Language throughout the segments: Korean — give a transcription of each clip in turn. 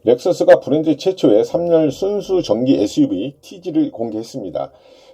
렉서스가 브랜드 최초의 3열 순수 전기 SUV TG를 공개했습니다.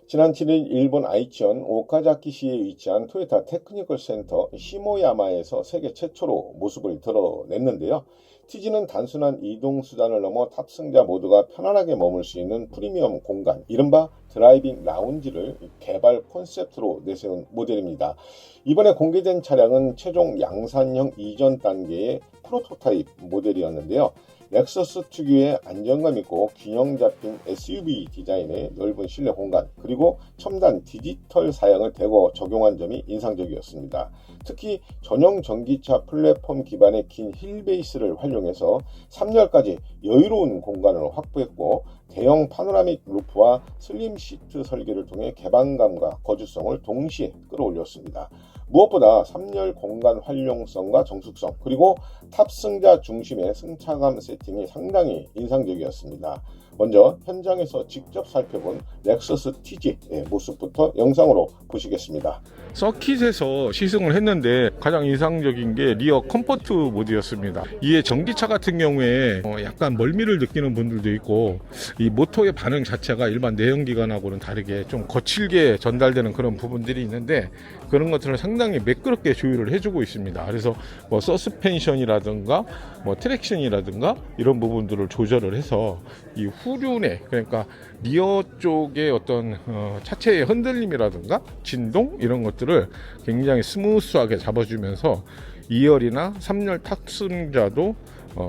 지난 7일 일본 아이치현 오카자키시에 위치한 토요타 테크니컬 센터 시모야마에서 세계 최초로 모습을 드러냈는데요. TG는 단순한 이동수단을 넘어 탑승자 모두가 편안하게 머물 수 있는 프리미엄 공간, 이른바 드라이빙 라운지를 개발 콘셉트로 내세운 모델입니다. 이번에 공개된 차량은 최종 양산형 이전 단계의 프로토타입 모델이었는데요. 렉서스 특유의 안정감 있고 균형 잡힌 SUV 디자인의 넓은 실내 공간, 그리고 첨단 디지털 사양을 대거 적용한 점이 인상적이었습니다. 특히 전용 전기차 플랫폼 기반의 긴 힐베이스를 활용해서 3열까지 여유로운 공간을 확보했고, 대형 파노라믹 루프와 슬림 시트 설계를 통해 개방감과 거주성을 동시에 끌어올렸습니다. 무엇보다 3열 공간 활용성과 정숙성, 그리고 탑승자 중심의 승차감 세팅이 상당히 인상적이었습니다. 먼저 현장에서 직접 살펴본 렉서스 TG의 모습부터 영상으로 보시겠습니다. 서킷에서 시승을 했는데 가장 인상적인 게 리어 컴포트 모드였습니다. 이게 전기차 같은 경우에 약간 멀미를 느끼는 분들도 있고, 이 모터의 반응 자체가 일반 내연기관하고는 다르게 좀 거칠게 전달되는 그런 부분들이 있는데, 그런 것들을 상당히 매끄럽게 조율을 해주고 있습니다. 그래서 뭐 서스펜션이라든가 뭐 트랙션이라든가 이런 부분들을 조절을 해서 이 후륜에, 그러니까 리어 쪽의 어떤 차체의 흔들림이라든가 진동 이런 것들을 굉장히 스무스하게 잡아주면서 2열이나 3열 탑승자도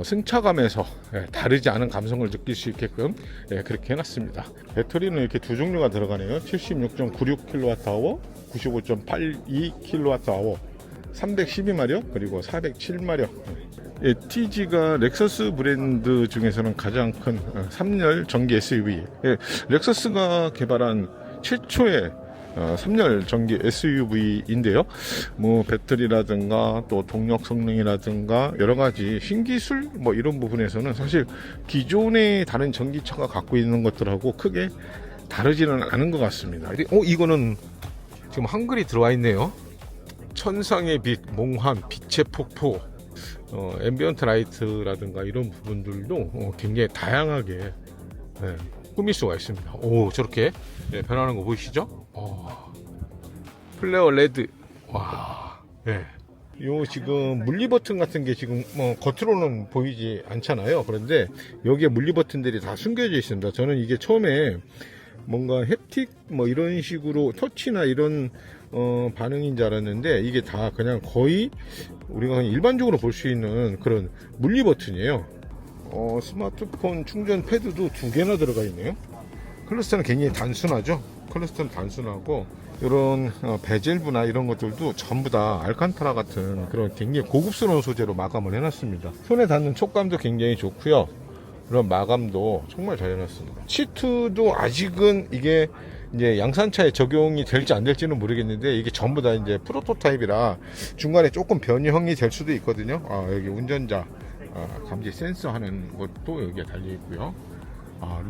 승차감에서 다르지 않은 감성을 느낄 수 있게끔 그렇게 해놨습니다. 배터리는 이렇게 두 종류가 들어가네요. 76.96kWh, 95.82kWh, 312마력 그리고 407마력. TG가 렉서스 브랜드 중에서는 가장 큰 3열 전기 SUV. 렉서스가 개발한 최초의 3열 전기 SUV인데요. 뭐 배터리라든가 또 동력 성능이라든가 여러 가지 신기술 뭐 이런 부분에서는 사실 기존의 다른 전기차가 갖고 있는 것들하고 크게 다르지는 않은 것 같습니다. 이거는 지금 한글이 들어와 있네요. 천상의 빛, 몽환, 빛의 폭포, 앰비언트 라이트라든가 이런 부분들도 굉장히 다양하게 꾸밀 수가 있습니다. 오, 저렇게 변하는 거 보이시죠? 플레어 레드. 와, 요 지금 물리 버튼 같은 게 지금 뭐 겉으로는 보이지 않잖아요. 그런데 여기에 물리 버튼들이 다 숨겨져 있습니다. 저는 이게 처음에 뭔가 햅틱 뭐 이런 식으로 터치나 이런 반응인 줄 알았는데, 이게 다 그냥 거의 우리가 그냥 일반적으로 볼 수 있는 그런 물리 버튼이에요. 스마트폰 충전 패드도 두 개나 들어가 있네요. 클러스터는 굉장히 단순하죠. 클러스터는 단순하고, 이런 베젤부나 이런 것들도 전부 다 알칸타라 같은 그런 굉장히 고급스러운 소재로 마감을 해놨습니다. 손에 닿는 촉감도 굉장히 좋고요. 그런 마감도 정말 잘 해놨습니다. 시트도 아직은 이게 이제 양산차에 적용이 될지 안 될지는 모르겠는데, 이게 전부 다 이제 프로토타입이라 중간에 조금 변형이 될 수도 있거든요. 여기 운전자 감지 센서 하는 것도 여기에 달려 있고요.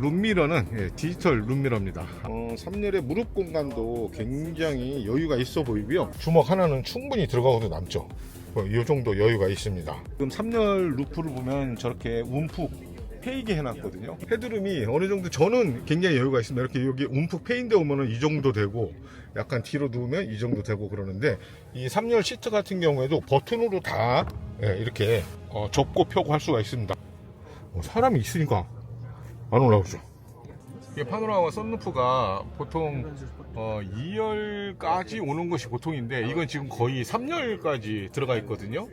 룸미러는 디지털 룸미러입니다. 3열의 무릎 공간도 굉장히 여유가 있어 보이고요. 주먹 하나는 충분히 들어가고도 남죠. 이 정도 여유가 있습니다. 지금 3열 루프를 보면 저렇게 움푹 페이게 해놨거든요. 헤드룸이 어느 정도 저는 굉장히 여유가 있습니다. 이렇게 여기 움푹 페인데 오면은 이 정도 되고, 약간 뒤로 누우면 이 정도 되고 그러는데, 이 3열 시트 같은 경우에도 버튼으로 다 이렇게 접고 펴고 할 수가 있습니다. 사람이 있으니까 안 올라오죠. 이게 파노라마 썬루프가 보통 2열까지 오는 것이 보통인데, 이건 지금 거의 3열까지 들어가 있거든요.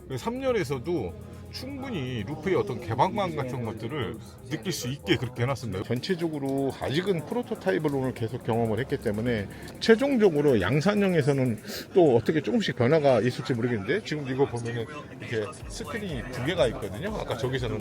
3열에서도 충분히 루프의 어떤 개방감 같은 것들을 느낄 수 있게 그렇게 해놨습니다. 전체적으로 아직은 프로토타입을 오늘 계속 경험을 했기 때문에, 최종적으로 양산형에서는 또 어떻게 조금씩 변화가 있을지 모르겠는데, 지금 이거 보면은 이렇게 스크린이 두 개가 있거든요. 아까 저기서는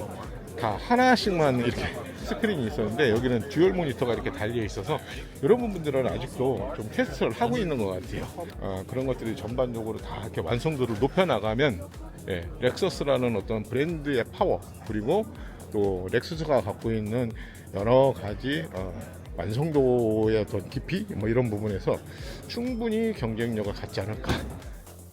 다 하나씩만 이렇게 스크린이 있었는데, 여기는 듀얼 모니터가 이렇게 달려 있어서 이런 부분들은 아직도 좀 테스트를 하고 있는 것 같아요. 그런 것들이 전반적으로 다 이렇게 완성도를 높여 나가면 렉서스라는 어떤 브랜드의 파워, 그리고 또 렉서스가 갖고 있는 여러 가지 완성도의 어떤 깊이 뭐 이런 부분에서 충분히 경쟁력을 갖지 않을까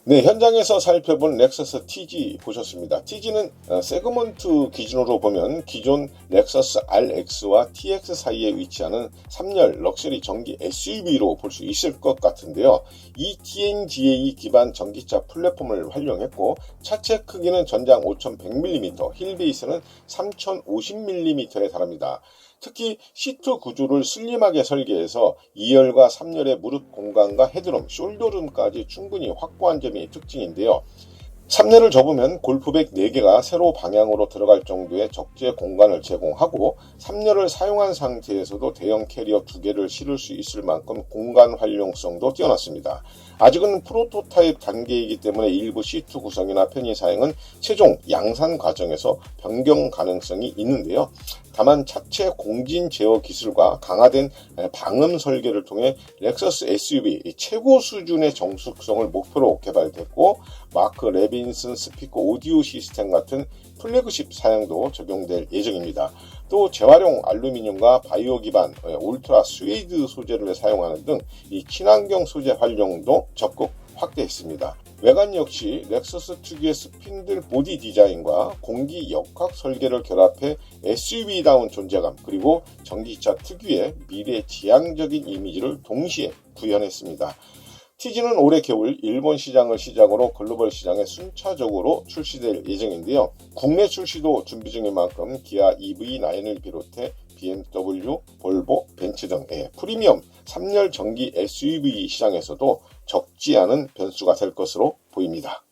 네, 현장에서 살펴본 렉서스 TG 보셨습니다. TG는 세그먼트 기준으로 보면 기존 렉서스 RX와 TX 사이에 위치하는 3열 럭셔리 전기 SUV로 볼 수 있을 것 같은데요. 이 TNGA 기반 전기차 플랫폼을 활용했고 차체 크기는 전장 5100mm, 힐 베이스는 3050mm에 달합니다. 특히 시트 구조를 슬림하게 설계해서 2열과 3열의 무릎 공간과 헤드룸, 숄더룸까지 충분히 확보한 점이 특징인데요. 3열을 접으면 골프백 4개가 세로 방향으로 들어갈 정도의 적재 공간을 제공하고 3열을 사용한 상태에서도 대형 캐리어 2개를 실을 수 있을 만큼 공간 활용성도 뛰어났습니다. 아직은 프로토타입 단계이기 때문에 일부 시트 구성이나 편의 사양은 최종 양산 과정에서 변경 가능성이 있는데요. 다만 자체 공진 제어 기술과 강화된 방음 설계를 통해 렉서스 SUV 최고 수준의 정숙성을 목표로 개발됐고 마크 레빈슨 스피커 오디오 시스템 같은 플래그십 사양도 적용될 예정입니다. 또 재활용 알루미늄과 바이오 기반 울트라 스웨이드 소재를 사용하는 등 이 친환경 소재 활용도 적극 확대했습니다. 외관 역시 렉서스 특유의 스핀들 보디 디자인과 공기 역학 설계를 결합해 SUV다운 존재감 그리고 전기차 특유의 미래 지향적인 이미지를 동시에 구현했습니다. TG는 올해 겨울 일본 시장을 시작으로 글로벌 시장에 순차적으로 출시될 예정인데요. 국내 출시도 준비 중인 만큼 기아 EV9을 비롯해 BMW, 볼보, 벤츠 등의 프리미엄 3열 전기 SUV 시장에서도 적지 않은 변수가 될 것으로 보입니다.